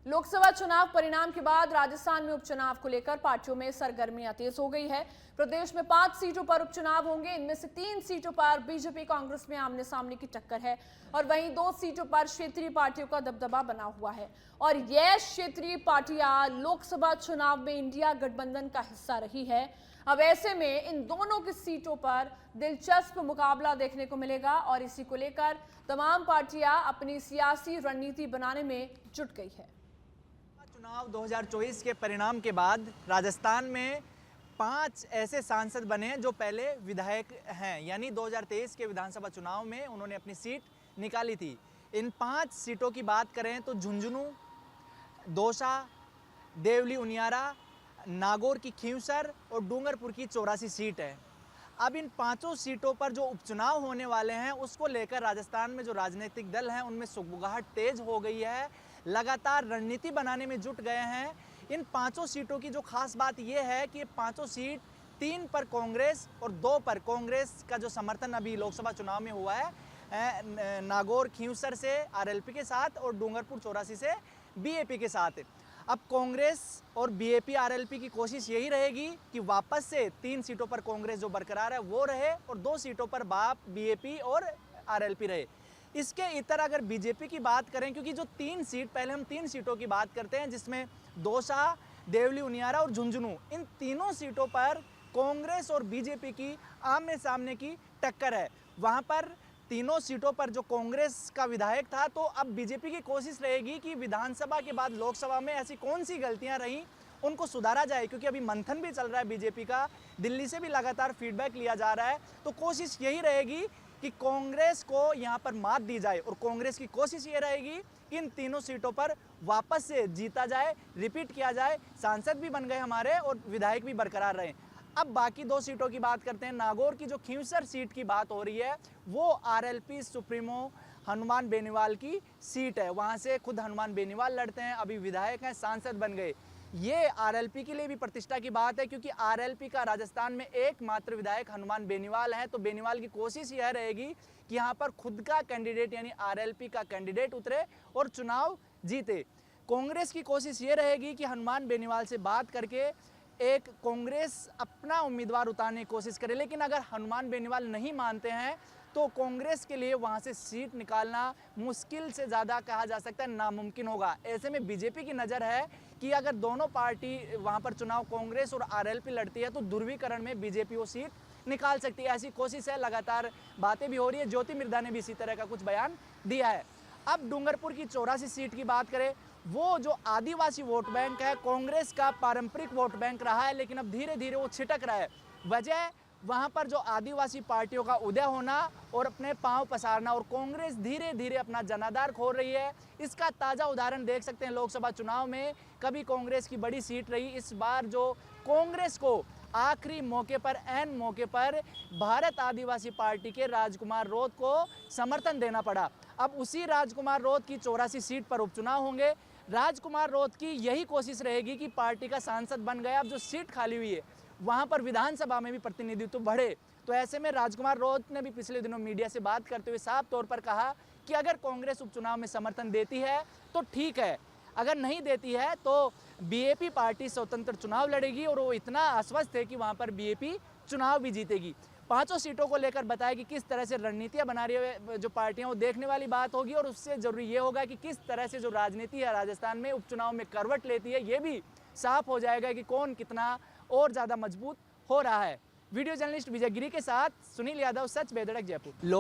लोकसभा चुनाव परिणाम के बाद राजस्थान में उपचुनाव को लेकर पार्टियों में सरगर्मियां तेज हो गई है। प्रदेश में 5 सीटों पर उपचुनाव होंगे। इनमें से 3 सीटों पर बीजेपी कांग्रेस में आमने सामने की टक्कर है और वहीं 2 सीटों पर क्षेत्रीय पार्टियों का दबदबा बना हुआ है और यह क्षेत्रीय पार्टियां लोकसभा चुनाव में इंडिया गठबंधन का हिस्सा रही है। अब ऐसे में इन दोनों की सीटों पर दिलचस्प मुकाबला देखने को मिलेगा और इसी को लेकर तमाम पार्टियां अपनी सियासी रणनीति बनाने में जुट गई है। चुनाव 2024 के परिणाम के बाद राजस्थान में 5 ऐसे सांसद बने हैं जो पहले विधायक हैं, यानी 2023 के विधानसभा चुनाव में उन्होंने अपनी सीट निकाली थी। इन 5 सीटों की बात करें तो झुंझुनू, दौसा, देवली उनियारा, नागौर की खींवसर और डूंगरपुर की 84 सीट है। अब इन 5 सीटों पर जो उपचुनाव होने वाले हैं उसको लेकर राजस्थान में जो राजनीतिक दल हैं उनमें सुगबुगाहट तेज हो गई है, लगातार रणनीति बनाने में जुट गए हैं। इन 5 सीटों की जो खास बात यह है कि 5 सीट 3 पर कांग्रेस और 2 पर कांग्रेस का जो समर्थन अभी लोकसभा चुनाव में हुआ है, नागौर खींवसर से आरएलपी के साथ और डूंगरपुर 84 से बीएपी के साथ। अब कांग्रेस और बीएपी आरएलपी की कोशिश यही रहेगी कि वापस से 3 सीटों पर कांग्रेस जो बरकरार है वो रहे और 2 सीटों पर बाप बीएपी और आरएलपी रहे। इसके इतर अगर बीजेपी की बात करें, क्योंकि जो 3 सीट, पहले हम 3 सीटों की बात करते हैं जिसमें दौसा, देवली उनियारा और झुंझुनू, इन तीनों सीटों पर कांग्रेस और बीजेपी की आमने सामने की टक्कर है। वहां पर तीनों सीटों पर जो कांग्रेस का विधायक था, तो अब बीजेपी की कोशिश रहेगी कि विधानसभा के बाद लोकसभा में ऐसी कौन सी गलतियां रहीं उनको सुधारा जाए, क्योंकि अभी मंथन भी चल रहा है बीजेपी का, दिल्ली से भी लगातार फीडबैक लिया जा रहा है। तो कोशिश यही रहेगी कि कांग्रेस को यहां पर मात दी जाए और कांग्रेस की कोशिश ये रहेगी कि इन तीनों सीटों पर वापस से जीता जाए, रिपीट किया जाए, सांसद भी बन गए हमारे और विधायक भी बरकरार रहे। अब बाकी 2 सीटों की बात करते हैं। नागौर की जो खींवसर सीट की बात हो रही है वो आरएलपी सुप्रीमो हनुमान बेनीवाल की सीट है। वहां से खुद हनुमान बेनीवाल लड़ते हैं, अभी विधायक हैं, सांसद बन गए। ये आरएलपी के लिए भी प्रतिष्ठा की बात है, क्योंकि आरएलपी का राजस्थान में एकमात्र विधायक हनुमान बेनीवाल है। तो बेनीवाल की कोशिश यह रहेगी कि यहाँ पर खुद का कैंडिडेट यानी आरएलपी का कैंडिडेट उतरे और चुनाव जीते। कांग्रेस की कोशिश ये रहेगी कि हनुमान बेनीवाल से बात करके एक कांग्रेस अपना उम्मीदवार उतारने की कोशिश करे, लेकिन अगर हनुमान बेनीवाल नहीं मानते हैं तो कांग्रेस के लिए वहां से सीट निकालना मुश्किल से ज़्यादा कहा जा सकता है, नामुमकिन होगा। ऐसे में बीजेपी की नज़र है कि अगर दोनों पार्टी वहां पर चुनाव कांग्रेस और आरएलपी लड़ती है तो ध्रुवीकरण में बीजेपी वो सीट निकाल सकती है। ऐसी कोशिश है, लगातार बातें भी हो रही है। ज्योति मिर्धा ने भी इसी तरह का कुछ बयान दिया है। अब डूंगरपुर की 84 सीट की बात करें, वो जो आदिवासी वोट बैंक है, कांग्रेस का पारंपरिक वोट बैंक रहा है, लेकिन अब धीरे धीरे वो छिटक रहा है। वजह वहां पर जो आदिवासी पार्टियों का उदय होना और अपने पांव पसारना, और कांग्रेस धीरे धीरे अपना जनाधार खो रही है। इसका ताज़ा उदाहरण देख सकते हैं लोकसभा चुनाव में। कभी कांग्रेस की बड़ी सीट रही, इस बार जो कांग्रेस को आखिरी मौके पर, ऐन मौके पर भारत आदिवासी पार्टी के राजकुमार रोध को समर्थन देना पड़ा। अब उसी राजकुमार रोध की 84 सीट पर उपचुनाव होंगे। राजकुमार रोध की यही कोशिश रहेगी कि पार्टी का सांसद बन गया, अब जो सीट खाली हुई है वहां पर विधानसभा में भी प्रतिनिधित्व बढ़े। तो ऐसे में राजकुमार रोध ने भी पिछले दिनों मीडिया से बात करते हुए साफ तौर पर कहा कि अगर कांग्रेस उपचुनाव में समर्थन देती है तो ठीक है, अगर नहीं देती है तो बीएपी पार्टी स्वतंत्र चुनाव लड़ेगी, और वो इतना आश्वस्त है कि वहां पर बीएपी चुनाव भी जीतेगी। 5 सीटों को लेकर बताया कि किस तरह से रणनीतियां बना रही है जो पार्टियां, वो देखने वाली बात होगी। और उससे जरूरी ये होगा कि किस तरह से जो राजनीति है राजस्थान में उपचुनाव में करवट लेती है, ये भी साफ हो जाएगा कि कौन कितना और ज़्यादा मजबूत हो रहा है। वीडियो जर्नलिस्ट विजय गिरी के साथ सुनील यादव, सच बेधड़क, जयपुर।